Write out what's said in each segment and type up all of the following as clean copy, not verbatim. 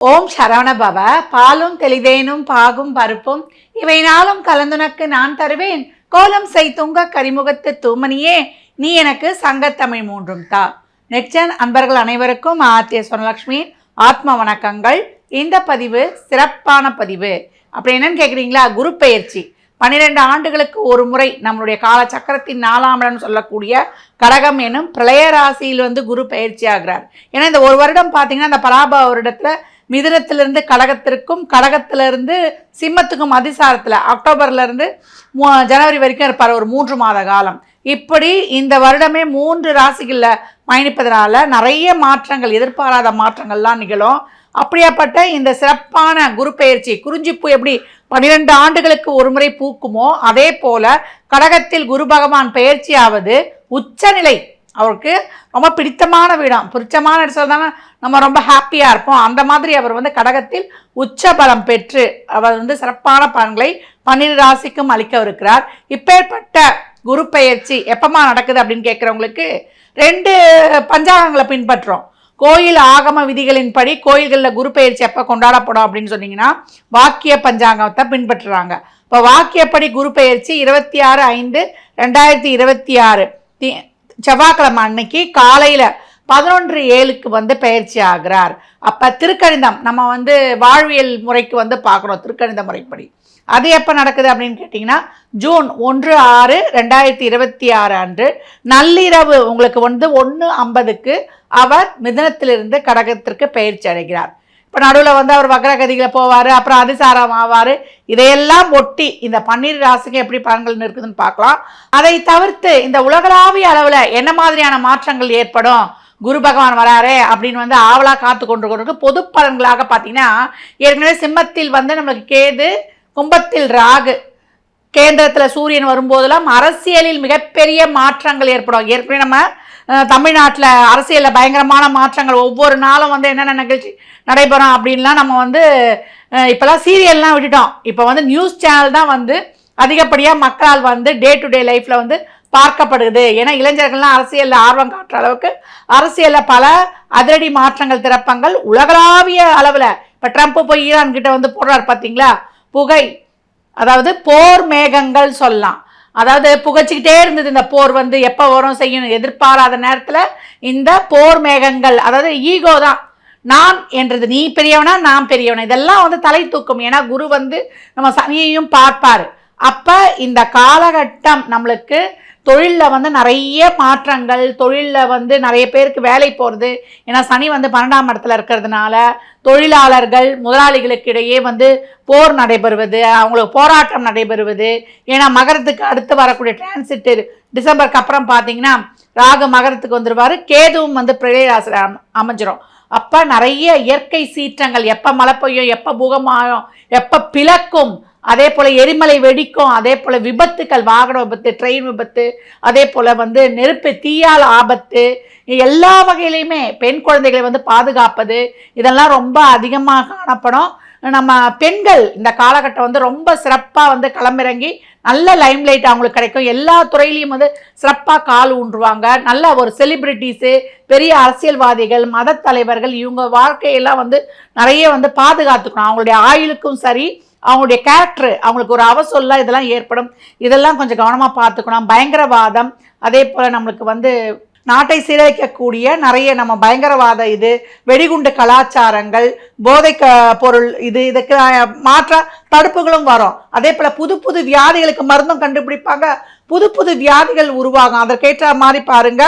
ஓம் சரவண பவ. பாலும் தெளிதேனும் பாகும் பருப்பும் இவை நாளும் கலந்துனக்கு நான் தருவேன். கோலம் செய்துங்க கரிமுகத்து தூமணியே, நீ எனக்கு சங்கத்தமிழ் மூன்றும் தா. நெக்ஸ்ட் அன்பர்கள் அனைவருக்கும் ஆர்த்திய சொர்ணலக்ஷ்மி ஆத்ம வணக்கங்கள். இந்த பதிவு சிறப்பான பதிவு. அப்படி என்னன்னு கேட்குறீங்களா? குரு பெயர்ச்சி 12 ஆண்டுகளுக்கு ஒரு முறை நம்மளுடைய காலச்சக்கரத்தின் 4ஆம் இடம் சொல்லக்கூடிய கடகம் எனும் பிரளய ராசியில் குரு பயிற்சி ஆகிறார். ஏன்னா இந்த ஒரு வருடம் பார்த்தீங்கன்னா இந்த பராப வருடத்தில் மிதுனத்திலிருந்து கடகத்திற்கும் கடகத்திலிருந்து சிம்மத்துக்கும் அதிசாரத்தில் அக்டோபர்லேருந்து ஜனவரி வரைக்கும் இருப்பார், ஒரு 3 மாத காலம். இப்படி இந்த வருடமே 3 ராசிகளில் பயணிப்பதனால நிறைய மாற்றங்கள், எதிர்பாராத மாற்றங்கள்லாம் நிகழும். அப்படியாப்பட்ட இந்த சிறப்பான குரு பெயர்ச்சி, குறிஞ்சிப்பூ எப்படி 12 ஆண்டுகளுக்கு ஒரு முறை பூக்குமோ அதே போல கடகத்தில் குரு பகவான் பெயர்ச்சியாவது உச்சநிலை. அவருக்கு ரொம்ப பிடித்தமான வீடம், பிடிச்சமான இடத்துல நம்ம ரொம்ப ஹாப்பியாக இருப்போம். அந்த மாதிரி அவர் கடகத்தில் உச்ச பலம் பெற்று அவர் சிறப்பான பலன்களை 12 ராசிக்கும் அளிக்கவிருக்கிறார். இப்பேற்பட்ட குரு பெயர்ச்சி எப்பமா நடக்குது அப்படின்னு கேட்குறவங்களுக்கு 2 பஞ்சாங்கங்களை பின்பற்றோம். கோயில் ஆகம விதிகளின்படி கோயில்களில் குரு பெயர்ச்சி எப்போ கொண்டாடப்படும் அப்படின்னு சொன்னீங்கன்னா வாக்கிய பஞ்சாங்கத்தை பின்பற்றுறாங்க. இப்போ வாக்கியப்படி குரு பெயர்ச்சி 26/5/2026 செவ்வாய்க்கிழமை அன்னைக்கு காலையில் 11:07 பெயர்ச்சி ஆகிறார். அப்போ திருக்கணிதம் நம்ம வாழ்வியல் முறைக்கு பார்க்குறோம். திருக்கணித முறைப்படி அது எப்போ நடக்குது அப்படின்னு கேட்டிங்கன்னா ஜூன் 1/6/2026 அன்று நள்ளிரவு உங்களுக்கு 1:50 அவர் மிதுனத்திலிருந்து கடகத்திற்கு பெயர்ச்சி அடைகிறார். இப்போ நடுவில் அவர் வக்ரகதிகளை போவார், அப்புறம் அதிசாரம் ஆவார். இதையெல்லாம் ஒட்டி இந்த 12 ராசிக்கு எப்படி பலன்கள் இருக்குதுன்னு பார்க்கலாம். அதை தவிர்த்து இந்த உலகளாவிய அளவில் என்ன மாதிரியான மாற்றங்கள் ஏற்படும், குரு பகவான் வராரே அப்படின்னு ஆவலாக காத்து கொண்டு பொது பலன்களாக பார்த்தீங்கன்னா ஏற்கனவே சிம்மத்தில் நம்மளுக்கு கேது, கும்பத்தில் ராகு, கேந்திரத்தில் சூரியன் வரும்போதெல்லாம் அரசியலில் மிகப்பெரிய மாற்றங்கள் ஏற்படும். ஏற்கனவே நம்ம தமிழ்நாட்டில் அரசியலில் பயங்கரமான மாற்றங்கள், ஒவ்வொரு நாளும் என்னென்ன நிகழ்ச்சி நடைபெறும் அப்படின்லாம் நம்ம இப்போலாம் சீரியல்லாம் விட்டுட்டோம். இப்போ நியூஸ் சேனல் தான் அதிகப்படியாக மக்களால் டே டு டே லைஃப்பில் பார்க்கப்படுது. ஏன்னா இளைஞர்கள்லாம் அரசியலில் ஆர்வம் காட்டுற அளவுக்கு அரசியலில் பல அதிரடி மாற்றங்கள், திறப்பங்கள் உலகளாவிய அளவில். இப்போ ட்ரம்ப் போய் ஈரான் கிட்ட போடுறாரு பார்த்தீங்களா, புகை, அதாவது போர் மேகங்கள் சொல்லலாம். அதாவது புகைச்சிக்கிட்டே இருந்தது இந்த போர், எப்போ வரும் செய்யணும் எதிர்பாராத நேரத்தில் இந்த போர் மேகங்கள், அதாவது ஈகோ தான், நான் என்றது, நீ பெரியவனா நான் பெரியவனா, இதெல்லாம் தலை தூக்கும். ஏன்னா குரு நம்ம சனியையும் பார்ப்பார். அப்போ இந்த காலகட்டம் நம்மளுக்கு தொழிலில் நிறைய மாற்றங்கள், தொழிலில் நிறைய பேருக்கு வேலை போகிறது. ஏன்னா சனி 12ஆம் இடத்துல இருக்கிறதுனால தொழிலாளர்கள் முதலாளிகளுக்கு இடையே போர் நடைபெறுவது, அவங்களுக்கு போராட்டம் நடைபெறுவது. ஏன்னா மகரத்துக்கு அடுத்து வரக்கூடிய டிரான்சிட் டிசம்பருக்கு அப்புறம் பார்த்தீங்கன்னா ராகு மகரத்துக்கு வந்துடுவார், கேதுவும் பிரளய ராசியில் அமைஞ்சிரும். அப்போ நிறைய இயற்கை சீற்றங்கள், எப்போ மழை பெய்யும், எப்போ பூகமாகும், எப்போ பிளக்கும், அதே போல் எரிமலை வெடிக்கும், அதே போல் விபத்துக்கள், வாகன விபத்து, ட்ரெயின் விபத்து, அதே போல் நெருப்பு, தீயால் ஆபத்து, எல்லா வகையிலையுமே பெண் குழந்தைகளை பாதுகாப்பது, இதெல்லாம் ரொம்ப அதிகமாக காணப்படும். நம்ம பெண்கள் இந்த காலகட்டம் ரொம்ப சிறப்பாக களமிறங்கி நல்ல லைம்லைட் அவங்களுக்கு கிடைக்கும். எல்லா துறையிலையும் சிறப்பாக கால் ஊன்றுவாங்க. நல்ல ஒரு செலிப்ரிட்டிஸு, பெரிய அரசியல்வாதிகள், மத தலைவர்கள், இவங்க வாழ்க்கையெல்லாம் நிறைய பாதுகாத்துக்கணும். அவங்களுடைய ஆயுளுக்கும் சரி, அவங்களுடைய கேரக்டர், அவங்களுக்கு ஒரு அவசொல்ல இதெல்லாம் ஏற்படும். இதெல்லாம் கொஞ்சம் கவனமாக பார்த்துக்கணும். பயங்கரவாதம், அதே போல் நம்மளுக்கு நாட்டை சீரழிக்கக்கூடிய நிறைய நம்ம பயங்கரவாத, இது வெடிகுண்டு கலாச்சாரங்கள், போதை பொருள், இதுக்கு மாற்ற தடுப்புகளும் வரும். அதே போல் புது புது வியாதிகளுக்கு மருந்தும் கண்டுபிடிப்பாங்க, புது புது வியாதிகள் உருவாகும். அதற்கேற்ற மாதிரி பாருங்க,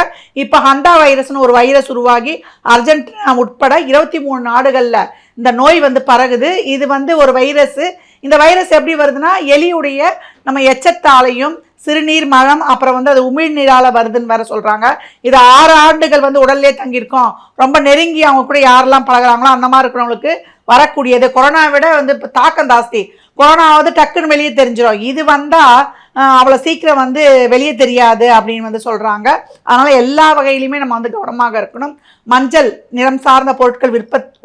இப்போ ஹண்டா வைரஸ்னு ஒரு வைரஸ் உருவாகி அர்ஜென்டினா உட்பட 23 நாடுகளில் இந்த நோய் பரகுது. இது ஒரு வைரஸ். இந்த வைரஸ் எப்படி வருதுன்னா எலியுடைய நம்ம எச்சத்தாலையும் சிறுநீர், மலம், அப்புறம் அது உமிழ்நீரால் வருதுன்னு வேற சொல்கிறாங்க. இது 6 ஆண்டுகள் உடல்லே தங்கியிருக்கோம். ரொம்ப நெருங்கி அவங்க கூட யாரெல்லாம் பழகிறாங்களோ அந்த மாதிரி இருக்கிறவங்களுக்கு வரக்கூடியது. கொரோனா விட இப்போ தாக்கம் ஜாஸ்தி. கொரோனாவது டக்குன்னு வெளியே தெரிஞ்சிடும், இது வந்தால் அவ்வளோ சீக்கிரம் வெளியே தெரியாது அப்படின்னு சொல்கிறாங்க. அதனால் எல்லா வகையிலையுமே நம்ம கவனமாக இருக்கணும். மஞ்சள் நிறம் சார்ந்த பொருட்கள்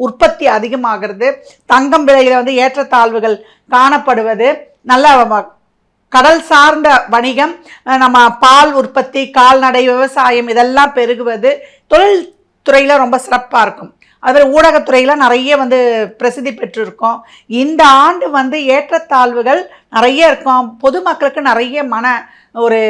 உற்பத்தி அதிகமாகிறது. தங்கம் விலையில் ஏற்றத்தாழ்வுகள் காணப்படுவது, நல்ல கடல் சார்ந்த வணிகம், நம்ம பால் உற்பத்தி, கால்நடை, விவசாயம் இதெல்லாம் பெருகுவது, தொழில் துறையில் ரொம்ப சிறப்பாக இருக்கும். அதில் ஊடகத்துறையில் நிறைய வந்து பிரசித்தி பெற்றிருக்கோம். இந்த ஆண்டு வந்து ஏற்றத்தாழ்வுகள் நிறைய இருக்கும். பொதுமக்களுக்கு நிறைய ஒரு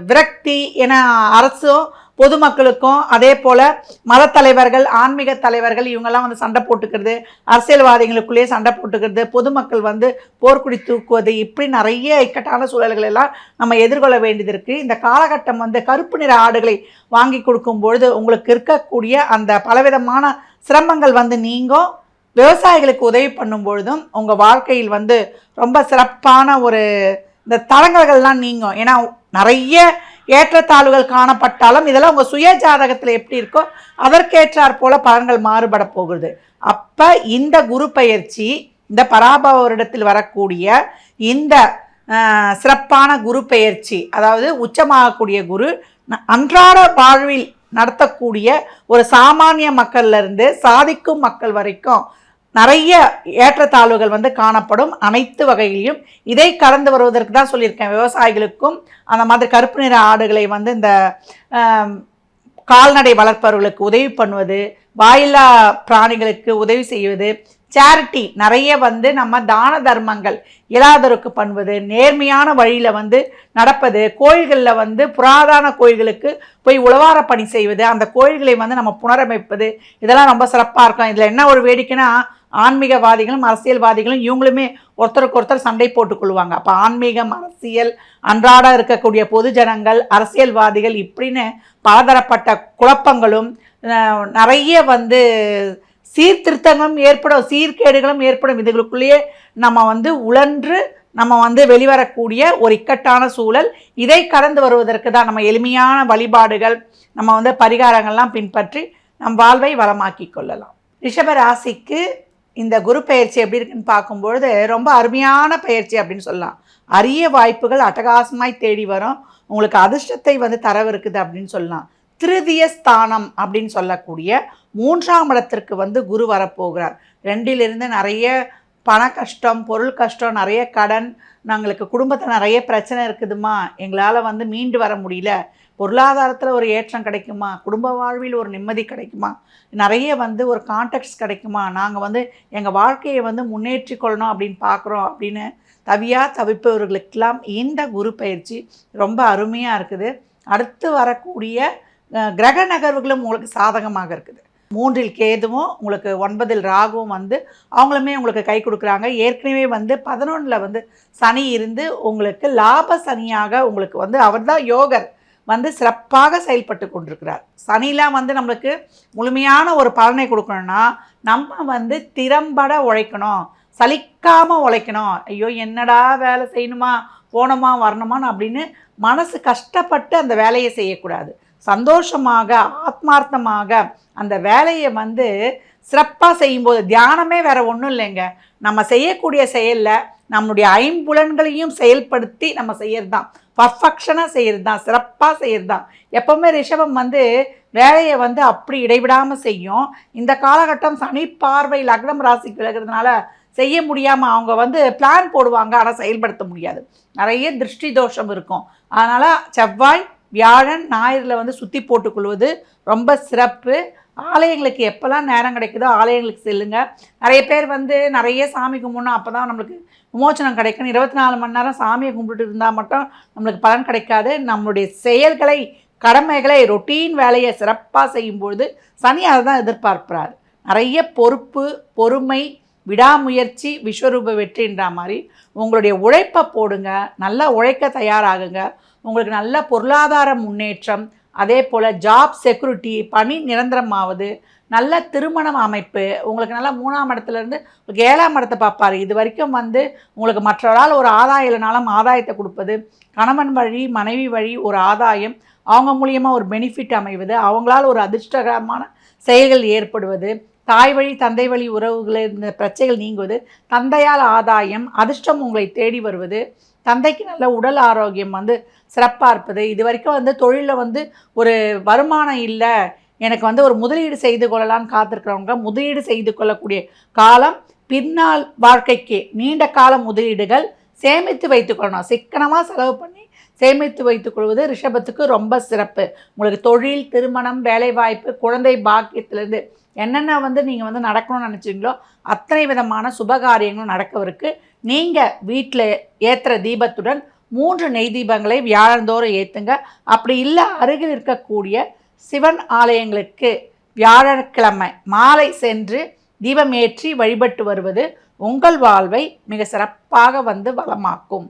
விரக்தி என அரசும் பொதுமக்களுக்கும் அதே போல் மத தலைவர்கள், ஆன்மீக தலைவர்கள் இவங்கெல்லாம் வந்து சண்டை போட்டுக்கிறது, அரசியல்வாதிகளுக்குள்ளேயே சண்டை போட்டுக்கிறது, பொதுமக்கள் வந்து போர்க்குடி தூக்குவது, இப்படி நிறைய இக்கட்டான சூழல்கள் எல்லாம் நம்ம எதிர்கொள்ள வேண்டியது இருக்குது. இந்த காலகட்டம் வந்து கருப்பு நிற ஆடுகளை வாங்கி கொடுக்கும்பொழுது உங்களுக்கு இருக்கக்கூடிய அந்த பலவிதமான சிரமங்கள் வந்து நீங்கும். விவசாயிகளுக்கு உதவி பண்ணும் பொழுதும் உங்கள் வாழ்க்கையில் வந்து ரொம்ப சிறப்பான ஒரு இந்த தடங்கல்கள்லாம் நீங்கும். ஏன்னா நிறைய ஏற்றத்தாழ்வுகள் காணப்பட்டாலும் இதெல்லாம் உங்கள் சுய ஜாதகத்தில் எப்படி இருக்கோ அதற்கேற்றாற் போல பலன்கள் மாறுபட போகுது. அப்போ இந்த குரு பயிற்சி, இந்த பராபவ வருடத்தில் வரக்கூடிய இந்த சிறப்பான குரு பெயர்ச்சி, அதாவது உச்சமாகக்கூடிய குரு அன்றாட வாழ்வில் நடத்தக்கூடிய ஒரு சாமானிய மக்கள்லேருந்து சாதிக்கும் மக்கள் வரைக்கும் நிறைய ஏற்றத்தாழ்வுகள் வந்து காணப்படும். அனைத்து வகையிலையும் இதை கடந்து வருவதற்கு தான் சொல்லியிருக்கேன். விவசாயிகளுக்கும் அந்த மாதிரி கருப்பு நிற ஆடுகளை வந்து இந்த கால்நடை வளர்ப்பவர்களுக்கு உதவி பண்ணுவது, வாயில்லா பிராணிகளுக்கு உதவி செய்வது, சேரிட்டி நிறைய வந்து நம்ம தான தர்மங்கள் இயலாதோருக்கு பண்ணுவது, நேர்மையான வழியில் வந்து நடப்பது, கோயில்களில் வந்து புராதன கோயில்களுக்கு போய் உழவார பணி செய்வது, அந்த கோயில்களை வந்து நம்ம புனரமைப்பது, இதெல்லாம் ரொம்ப சிறப்பாக இருக்கும். இதில் என்ன ஒரு வேடிக்கைன்னா ஆன்மீகவாதிகளும் அரசியல்வாதிகளும் இவங்களுமே ஒருத்தருக்கு ஒருத்தர் சண்டை போட்டுக்கொள்வாங்க. அப்போ ஆன்மீகம், அரசியல், அன்றாட இருக்கக்கூடிய பொது ஜனங்கள், அரசியல்வாதிகள் இப்படின்னு பலதரப்பட்ட குழப்பங்களும் நிறைய வந்து சீர்திருத்தங்களும் ஏற்படும், சீர்கேடுகளும் ஏற்படும். இதுகளுக்குள்ளேயே நம்ம வந்து உழன்று நம்ம வந்து வெளிவரக்கூடிய ஒரு இக்கட்டான சூழல். இதை கடந்து வருவதற்கு தான் நம்ம எளிமையான வழிபாடுகள், நம்ம வந்து பரிகாரங்கள்லாம் பின்பற்றி நம் வாழ்வை வளமாக்கி கொள்ளலாம். ரிஷப ராசிக்கு இந்த குரு பயிற்சி எப்படி இருக்குன்னு பார்க்கும்பொழுது ரொம்ப அருமையான பயிற்சி அப்படின்னு சொல்லலாம். அரிய வாய்ப்புகள் அட்டகாசமாய் தேடி வரும். உங்களுக்கு அதிர்ஷ்டத்தை வந்து தரவிருக்குது அப்படின்னு சொல்லலாம். திருதிய ஸ்தானம் அப்படின்னு சொல்லக்கூடிய 3ஆம் இடத்திற்கு வந்து குரு வரப்போகிறார். 2லிருந்து நிறைய பண கஷ்டம், பொருள் கஷ்டம், நிறைய கடன், நாங்களுக்கு குடும்பத்தில் நிறைய பிரச்சனை இருக்குதுமா, எங்களால் வந்து மீண்டு வர முடியல, பொருளாதாரத்தில் ஒரு ஏற்றம் கிடைக்குமா, குடும்ப வாழ்வில் ஒரு நிம்மதி கிடைக்குமா, நிறைய வந்து ஒரு கான்டெக்ட்ஸ் கிடைக்குமா, நாங்கள் வந்து எங்கள் வாழ்க்கையை வந்து முன்னேற்றி கொள்ளணும் அப்படின்னு பார்க்குறோம் அப்படின்னு தவிப்பவர்களுக்கெல்லாம் இந்த குரு பயிற்சி ரொம்ப அருமையாக இருக்குது. அடுத்து வரக்கூடிய கிரக நகர்வுகளும் உங்களுக்கு சாதகமாக இருக்குது. 3இல் கேதுவும் உங்களுக்கு 9இல் ராகுவும் வந்து அவங்களுமே உங்களுக்கு கை கொடுக்குறாங்க. ஏற்கனவே வந்து 11ல் வந்து சனி இருந்து உங்களுக்கு லாப சனியாக உங்களுக்கு வந்து அவர் தான் யோகர் வந்து சிறப்பாக செயல்பட்டு கொண்டிருக்கிறார். சனிலாம் வந்து நம்மளுக்கு முழுமையான ஒரு பலனை கொடுக்கணும்னா நம்ம வந்து திறம்பட உழைக்கணும், சலிக்காமல் உழைக்கணும். ஐயோ என்னடா வேலை செய்யணுமா, போனோமா வரணுமான்னு அப்படின்னு மனசு கஷ்டப்பட்டு அந்த வேலையை செய்யக்கூடாது. சந்தோஷமாக ஆத்மார்த்தமாக அந்த வேலையை வந்து சிறப்பாக செய்யும்போது, தியானமே வேறு ஒன்றும் இல்லைங்க, நம்ம செய்யக்கூடிய செயலில் நம்மளுடைய ஐம்புலன்களையும் செயல்படுத்தி நம்ம செய்கிறது தான், பர்ஃபெக்ஷனாக செய்கிறது தான், சிறப்பாக செய்கிறது தான். எப்போவுமே ரிஷபம் வந்து வேலையை வந்து அப்படி இடைவிடாமல் செய்யும். இந்த காலகட்டம் சனி பார்வை லக்னம் ராசிக்கு விலகிறதுனால செய்ய முடியாமல் அவங்க வந்து பிளான் போடுவாங்க, ஆனால் செயல்படுத்த முடியாது. நிறைய திருஷ்டி தோஷம் இருக்கும். அதனால் செவ்வாய், வியாழன், ஞாயிறில் வந்து சுற்றி போட்டுக்கொள்வது ரொம்ப சிறப்பு. ஆலயங்களுக்கு எப்போல்லாம் நேரம் கிடைக்குதோ ஆலயங்களுக்கு செல்லுங்க. நிறைய பேர் வந்து நிறைய சாமி கும்பிடணும், அப்போ தான் நம்மளுக்கு விமோச்சனம் கிடைக்கும். 24 மணி நேரம் சாமியை கும்பிட்டுட்டு இருந்தால் மட்டும் நம்மளுக்கு பலன் கிடைக்காது. நம்மளுடைய செயல்களை, கடமைகளை, ரொட்டீன் வேலையை சிறப்பாக செய்யும்பொழுது சனி அதை தான் எதிர்பார்க்கிறார். நிறைய பொறுப்பு, பொறுமை, விடாமுயற்சி, விஸ்வரூப வெற்றின்ற மாதிரி உங்களுடைய உழைப்பை போடுங்க, நல்லா உழைக்க தயாராகுங்க. உங்களுக்கு நல்ல பொருளாதார முன்னேற்றம், அதே போல் ஜாப் செக்யூரிட்டி, பணி நிரந்தரமாவது, நல்ல திருமணம் அமைப்பு, உங்களுக்கு நல்லா 3ஆம் இடத்துலேருந்து உங்களுக்கு 7ஆம் இடத்தை பார்ப்பார். இது வரைக்கும் வந்து உங்களுக்கு மற்றவரால் ஒரு ஆதாயம் இல்லைனாலும் ஆதாயத்தை கொடுப்பது, கணவன் வழி மனைவி வழி ஒரு ஆதாயம், அவங்க மூலியமாக ஒரு பெனிஃபிட் அமைவது, அவங்களால் ஒரு அதிர்ஷ்டகரமான செயல்கள் ஏற்படுவது, தாய் வழி தந்தை வழி உறவுகளில் இந்த பிரச்சனைகள் நீங்குவது, தந்தையால் ஆதாயம், அதிர்ஷ்டம் உங்களை தேடி வருவது, தந்தைக்கு நல்ல உடல் ஆரோக்கியம் வந்து சிறப்பாக இருப்பது. இது வரைக்கும் வந்து தொழிலில் வந்து ஒரு வருமானம் இல்லை, எனக்கு வந்து ஒரு முதலீடு செய்து கொள்ளலான்னு காத்திருக்கிறவங்க முதலீடு செய்து கொள்ளக்கூடிய காலம். பின்னால் வாழ்க்கைக்கு நீண்ட கால முதலீடுகள் சேமித்து வைத்துக்கொள்ளணும். சிக்கனமாக செலவு பண்ணி சேமித்து வைத்துக் கொள்வது ரிஷபத்துக்கு ரொம்ப சிறப்பு. உங்களுக்கு தொழில், திருமணம், வேலைவாய்ப்பு, குழந்தை பாக்கியத்திலேருந்து என்னென்ன நீங்கள் நடக்கணும்னு நினச்சிங்களோ அத்தனை விதமான சுபகாரியங்களும் நடக்கவிருக்கு. நீங்கள் வீட்டில் ஏற்றுற தீபத்துடன் 3 நெய் தீபங்களை வியாழந்தோறும் ஏற்றுங்க. அப்படி இல்லை அருகில் இருக்கக்கூடிய சிவன் ஆலயங்களுக்கு வியாழக்கிழமை மாலை சென்று தீபம் ஏற்றி வழிபட்டு வருவது உங்கள் வாழ்வை மிக சிறப்பாக வளமாக்கும்.